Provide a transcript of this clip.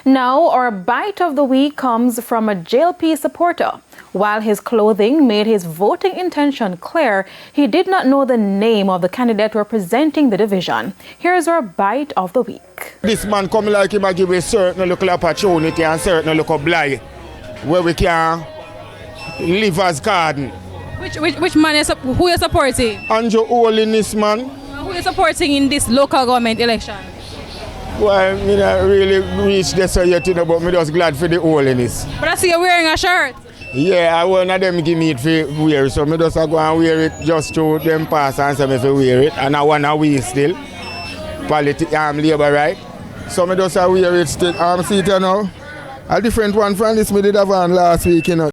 Now, our bite of the week comes from a JLP supporter. While his clothing made his voting intention clear, he did not know the name of the candidate representing the division. Here's our bite of the week. This man come like him and give a certain local opportunity and certain local blight where we can live as garden. Which man is who you supporting? Andru Holy-Niss, man. Who you supporting in this local government election? Well, me not really reach this yet, you know, but me just glad for the Holy-Niss. But I see you wearing a shirt. Yeah, one of them give me it for wear, so me just go and wear it just to them pass and say me for wear it. And I want to wear still. Labor right. So me just wear it still. See it now. A different one from this me did have on last week, you know.